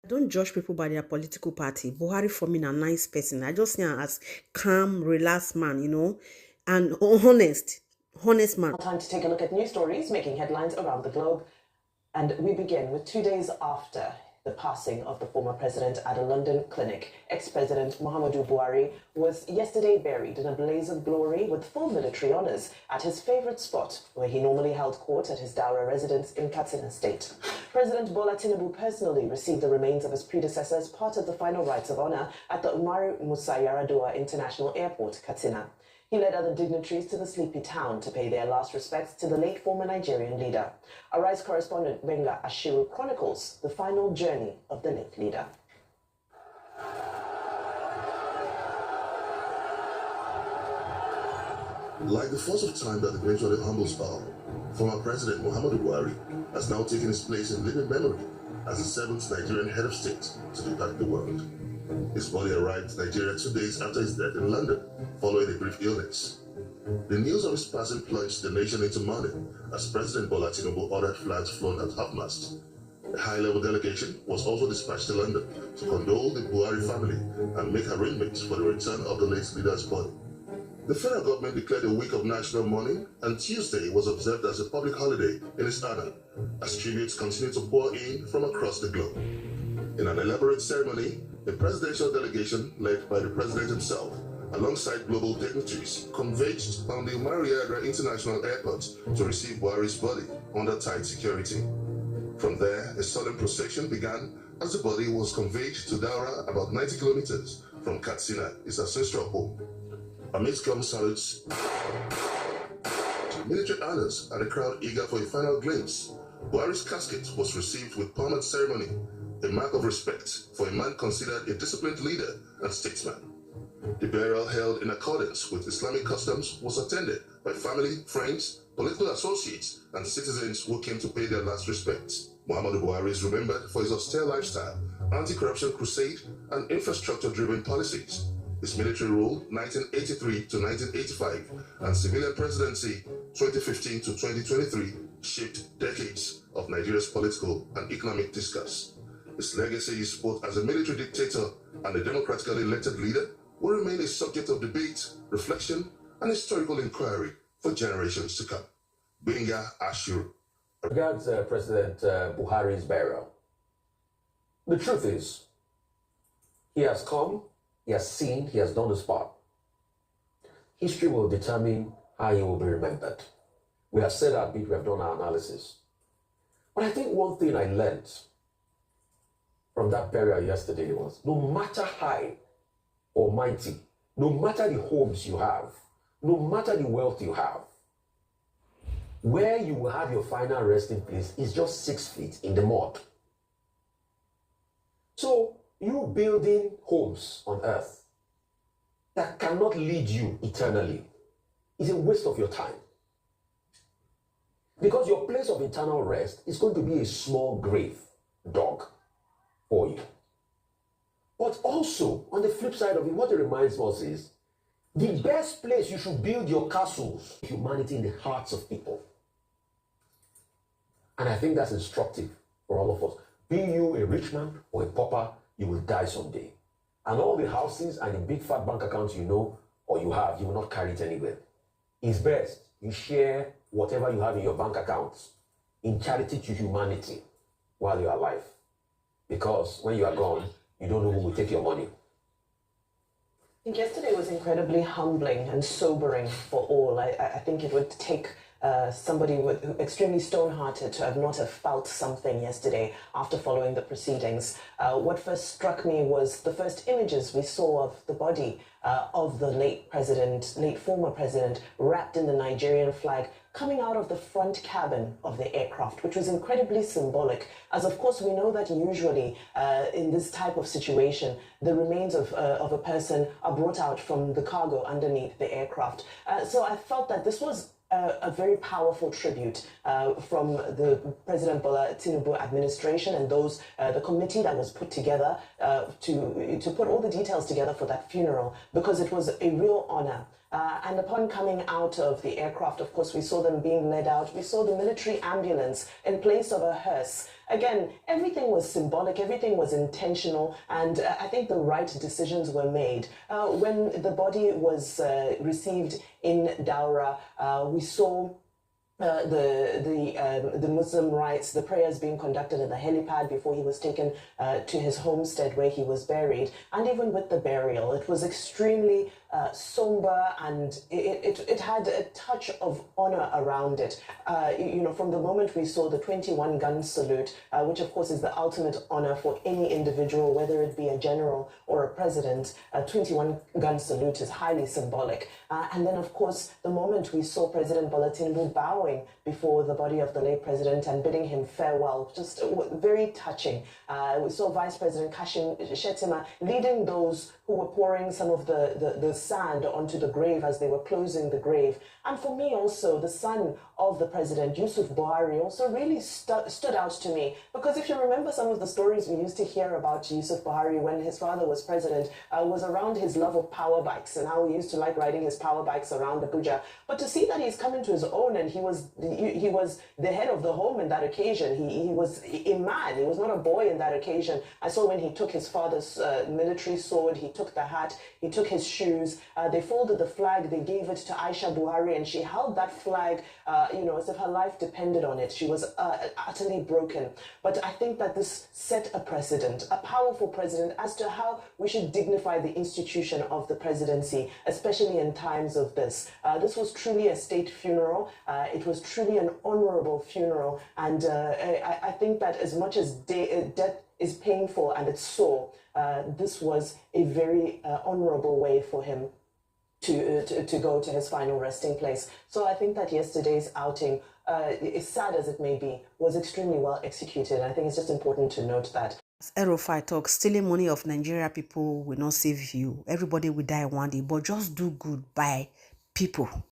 Don't judge people by their political party. Buhari for me a nice person. I just see him as calm, relaxed man, and honest man. Time to take a look at news stories making headlines around the globe. And we begin with 2 days after the passing of the former president at a London clinic. Ex-President Muhammadu Buhari was yesterday buried in a blaze of glory with full military honors at his favorite spot, where he normally held court at his Daura residence in Katsina State. President Bola Tinubu personally received the remains of his predecessor as part of the final rites of honor at the Umaru Musa Yar'Adua International Airport, Katsina. He led other dignitaries to the sleepy town to pay their last respects to the late former Nigerian leader. Arise correspondent Benga Ashiru chronicles the final journey of the late leader. Like the force of time that eventually humbles power, former President Muhammadu Buhari has now taken his place in living memory as the seventh Nigerian head of state to impact the world. His body arrived in Nigeria 2 days after his death in London, following a brief illness. The news of his passing plunged the nation into mourning as President Bola Tinubu ordered flags flown at half-mast. A high-level delegation was also dispatched to London to condole the Buhari family and make arrangements for the return of the late leader's body. The federal government declared a week of national mourning, and Tuesday was observed as a public holiday in his honor, as tributes continue to pour in from across the globe. In an elaborate ceremony, a presidential delegation led by the president himself, alongside global dignitaries, converged on the Umaru Yar'Adua International Airport to receive Buhari's body under tight security. From there, a solemn procession began as the body was conveyed to Daura, about 90 kilometers from Katsina, his ancestral home. Amidst gun salutes, military honors, and a crowd eager for a final glimpse, Buhari's casket was received with pomade ceremony, a mark of respect for a man considered a disciplined leader and statesman. The burial, held in accordance with Islamic customs, was attended by family, friends, political associates, and citizens who came to pay their last respects. Muhammadu Buhari is remembered for his austere lifestyle, anti-corruption crusade, and infrastructure-driven policies. His military rule, 1983 to 1985, and civilian presidency, 2015 to 2023, shaped decades of Nigeria's political and economic discourse. His legacy is both as a military dictator and a democratically elected leader will remain a subject of debate, reflection, and historical inquiry for generations to come. Benga Ashiru. Regards President Buhari's burial. The truth is, he has come, he has seen, he has done his part. History will determine how he will be remembered. We have said our bit, we have done our analysis. But I think one thing I learned from that burial yesterday was, no matter high or mighty, no matter the homes you have, no matter the wealth you have, where you will have your final resting place is just 6 feet in the mud. So you building homes on earth that cannot lead you eternally is a waste of your time. Because your place of eternal rest is going to be a small grave dog for you. But also, on the flip side of it, what it reminds us is, the best place you should build your castles, humanity in the hearts of people. And I think that's instructive for all of us. Be you a rich man or a pauper, you will die someday. And all the houses and the big fat bank accounts you know or you have, you will not carry it anywhere. It's best you share whatever you have in your bank accounts in charity to humanity while you are alive. Because when you are gone, you don't know who will take your money. I think yesterday was incredibly humbling and sobering for all. I think it would take somebody extremely stone-hearted to not have felt something yesterday after following the proceedings. What first struck me was the first images we saw of the body of the late former president, wrapped in the Nigerian flag, coming out of the front cabin of the aircraft, which was incredibly symbolic, as of course we know that usually in this type of situation, the remains of a person are brought out from the cargo underneath the aircraft. So I felt that this was a very powerful tribute from the President Bola Tinubu administration and those the committee that was put together to put all the details together for that funeral, because it was a real honor. And upon coming out of the aircraft, of course, we saw them being led out. We saw the military ambulance in place of a hearse again, everything was symbolic, everything was intentional, and I think the right decisions were made. When the body was received in Daura, we saw the Muslim rites, the prayers being conducted at the helipad before he was taken to his homestead where he was buried, and even with the burial, it was extremely somber, and it had a touch of honor around it. From the moment we saw the 21 gun salute, which of course is the ultimate honor for any individual, whether it be a general or a president, a 21 gun salute is highly symbolic. And then of course, the moment we saw President Bola Tinubu bowing before the body of the late president and bidding him farewell, just very touching. We saw Vice President Kashim Shettima leading those who were pouring some of the sand onto the grave as they were closing the grave. And for me also, the son of the president, Yusuf Buhari, also really stood out to me, because if you remember some of the stories we used to hear about Yusuf Buhari when his father was president, was around his love of power bikes and how he used to like riding his power bikes around Abuja. But to see that he's come into his own, and he was the head of the home in that occasion. He was a man. He was not a boy in that occasion. I saw when he took his father's military sword, he took the hat, he took his shoes, they folded the flag, they gave it to Aisha Buhari, and she held that flag, as if her life depended on it. She was utterly broken. But I think that this set a precedent, a powerful precedent, as to how we should dignify the institution of the presidency, especially in times of this. This was truly a state funeral. It was truly an honorable funeral. And I think that as much as death is painful and it's sore, this was a very honorable way for him to go to his final resting place. So I think that yesterday's outing, as sad as it may be, was extremely well executed. I think it's just important to note that. As Erofai talks, stealing money of Nigeria people will not save you. Everybody will die one day, but just do good by people.